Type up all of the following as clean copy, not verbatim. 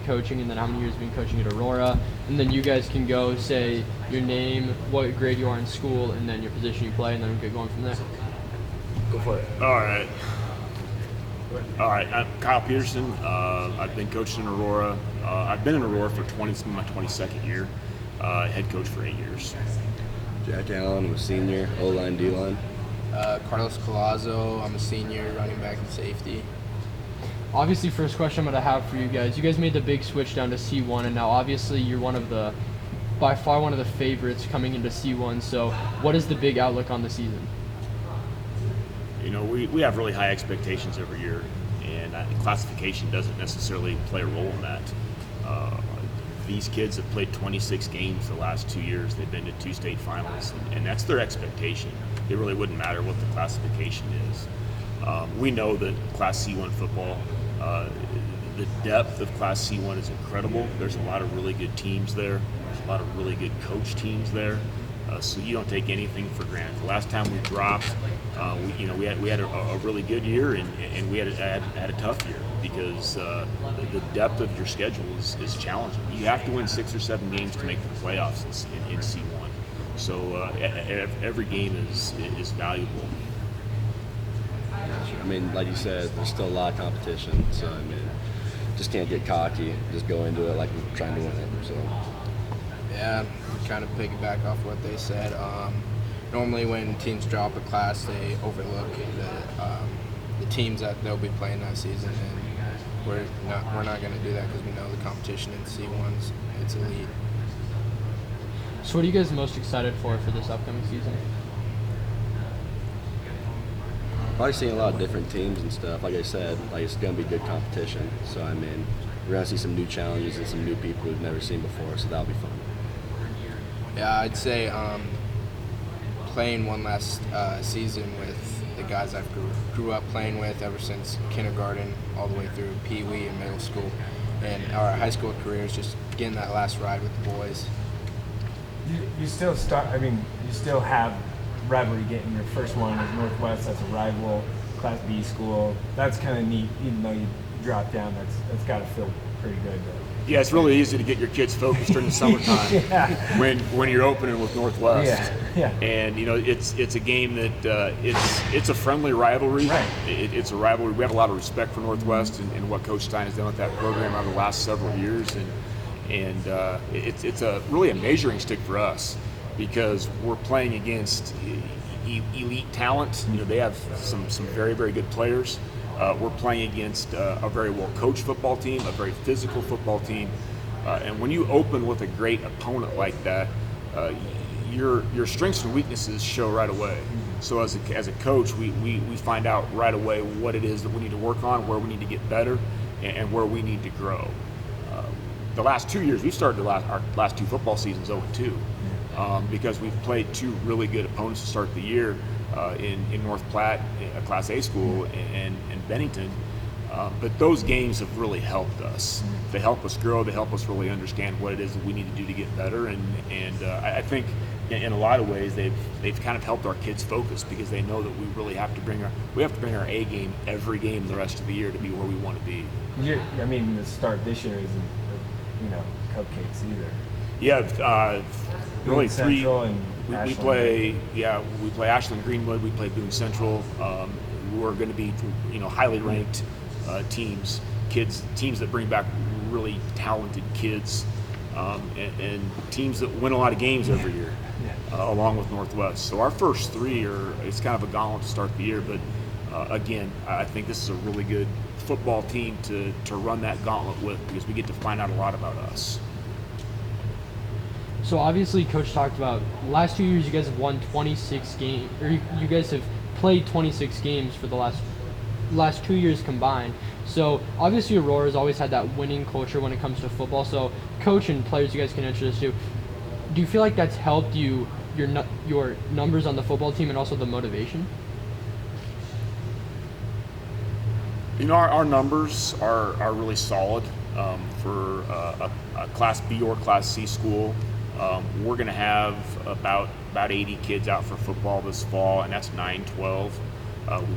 coaching, and then how many years you've been coaching at Aurora, and then you guys can go say your name, what grade you are in school, and then your position you play, and then we get going from there. Go for it. All right. I'm Kyle Peterson. I've been coaching in Aurora. I've been in Aurora for this is my 22nd year. Head coach for 8 years. Jack Allen, I'm a senior, O-line, D-line. Carlos Colazzo, I'm a senior, running back and safety. Obviously, first question I'm going to have for you guys. You guys made the big switch down to C1, and now obviously you're by far one of the favorites coming into C1. So what is the big outlook on the season? You know, we have really high expectations every year, and classification doesn't necessarily play a role in that. These kids have played 26 games the last 2 years. They've been to 2 state finals, and that's their expectation. It really wouldn't matter what the classification is. We know that Class C1 football, the depth of Class C1 is incredible. There's a lot of really good teams there. There's a lot of really good coach teams there. So you don't take anything for granted. The last time we dropped, we had a really good year, and we had a tough year because the depth of your schedule is challenging. You have to win 6 or 7 games to make the playoffs in C1. So every game is valuable. I mean, like you said, there's still a lot of competition. So, I mean, just can't get cocky. Just go into it like we're trying to win it. So. Yeah, kind of piggyback off what they said. Normally when teams drop a class, they overlook the teams that they'll be playing that season, and we're not going to do that because we know the competition in C1's it's elite. So what are you guys most excited for this upcoming season? Probably seeing a lot of different teams and stuff. Like I said, it's going to be good competition. So, I mean, we're going to see some new challenges and some new people we've never seen before, so that'll be fun. Yeah, I'd say playing one last season with the guys I've grew up playing with ever since kindergarten all the way through Pee Wee and middle school and our high school careers, just getting that last ride with the boys. You still have rivalry. Getting your first one with Northwest, that's a rival, Class B school. That's kind of neat, even though you drop down. That's got to feel pretty good. Yeah, it's really easy to get your kids focused during the summertime Yeah. when you're opening with Northwest. Yeah. And it's a game that it's a friendly rivalry. Right. It's a rivalry. We have a lot of respect for Northwest and what Coach Stein has done with that program over the last several years, and it's really a measuring stick for us because we're playing against elite talent. They have some very, very good players. We're playing against a very well-coached football team, a very physical football team, and when you open with a great opponent like that, your strengths and weaknesses show right away. So as a coach, we find out right away what it is that we need to work on, where we need to get better, and where we need to grow. The last 2 years, we started our last 2 football seasons 0-2 because we've played 2 really good opponents to start the year. In North Platte, a Class A school, and Bennington. But those games have really helped us. They help us grow. They help us really understand what it is that we need to do to get better. And I think in a lot of ways they've kind of helped our kids focus because they know that we really have to bring our A game every game the rest of the year to be where we want to be. The start this year isn't cupcakes either. Yeah, really Boone Central and we play Ashland Greenwood, we play Boone Central. We're going to be highly ranked teams that bring back really talented kids, and teams that win a lot of games every year, along with Northwest. So our first 3 it's kind of a gauntlet to start the year, but again, I think this is a really good football team to run that gauntlet with because we get to find out a lot about us. So obviously, Coach talked about last 2 years you guys have won 26 games, or you guys have played 26 games for the last 2 years combined. So obviously, Aurora's always had that winning culture when it comes to football. So coach and players, you guys can answer this too. Do you feel like that's helped your numbers on the football team and also the motivation? Our numbers are really solid for a Class B or Class C school. We're going to have about 80 kids out for football this fall, and that's 9-12.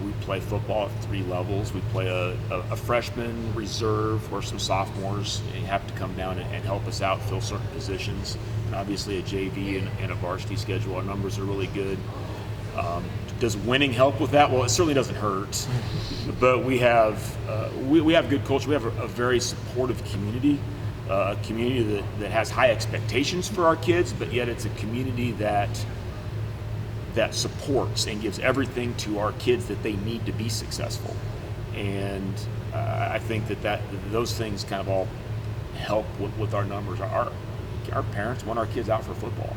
We play football at 3 levels. We play a freshman reserve where some sophomores have to come down and help us out, fill certain positions. And obviously a JV and a varsity schedule. Our numbers are really good. Does winning help with that? Well, it certainly doesn't hurt. But we have good culture. We have a very supportive community, a community that has high expectations for our kids, but yet it's a community that supports and gives everything to our kids that they need to be successful. And I think that those things kind of all help with our numbers. Our parents want our kids out for football.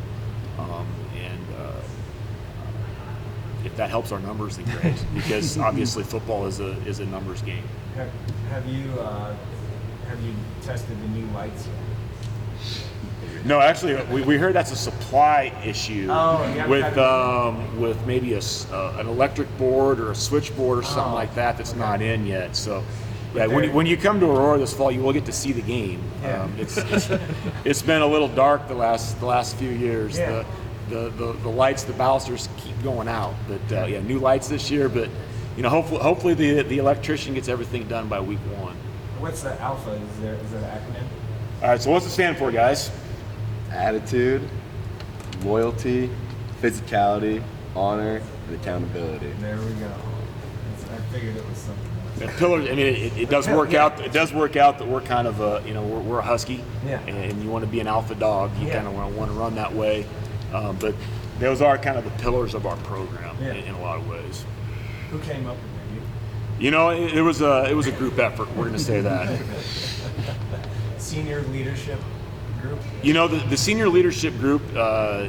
And if that helps our numbers, then great, because obviously football is a numbers game. Have you tested the new lights yet? No, actually, we heard that's a supply issue with maybe an electric board or a switchboard or something like that that's not in yet. So, yeah, when you come to Aurora this fall, you will get to see the game. Yeah. It's been a little dark the last few years. Yeah. The lights, the balusters keep going out. But new lights this year. But hopefully the electrician gets everything done by week 1. What's the alpha? Is that an acronym? All right. So what's it stand for, guys? Attitude, loyalty, physicality, honor, and accountability. There we go. I figured it was something else. The pillars. I mean, it does work out. It does work out that we're kind of we're a husky, Yeah. and you want to be an alpha dog. You Yeah. kind of want to run that way, but those are kind of the pillars of our program in a lot of ways. Who came up with it? It was a group effort. We're going to say that. Senior leadership group? The senior leadership group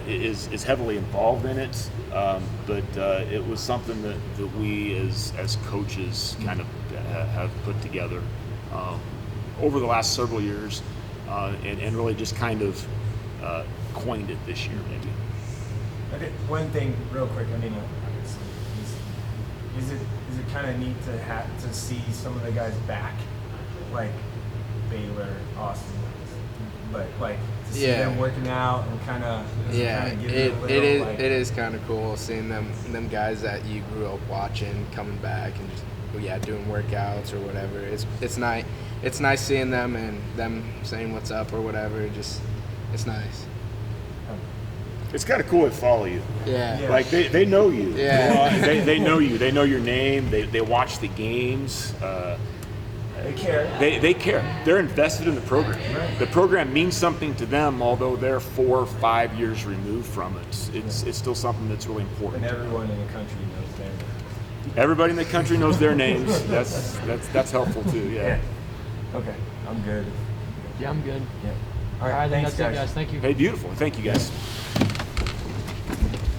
is heavily involved in it, but it was something that we as coaches kind of have put together over the last several years, and really just kind of coined it this year maybe. Okay, one thing real quick. I mean, obviously, is it kind of neat to see some of the guys back, like Baylor, Austin, but like to see them working out and kind of it is kind of cool seeing them guys that you grew up watching coming back and just, doing workouts or whatever. It's nice seeing them and them saying what's up or whatever. It's nice. It's kind of cool to follow you. Yeah. Like they know you. Yeah. They know you. They know your name. They watch the games. They care. They care. They're invested in the program. Right. The program means something to them, although they're 4 or 5 years removed from it. It's still something that's really important. And everyone in the country knows their name. Everybody in the country knows their names. That's helpful too. Yeah. Okay, I'm good. Yeah, I'm good. Yeah. All right, I think thanks, that's it, guys. Thank you. Hey, beautiful. Thank you, guys.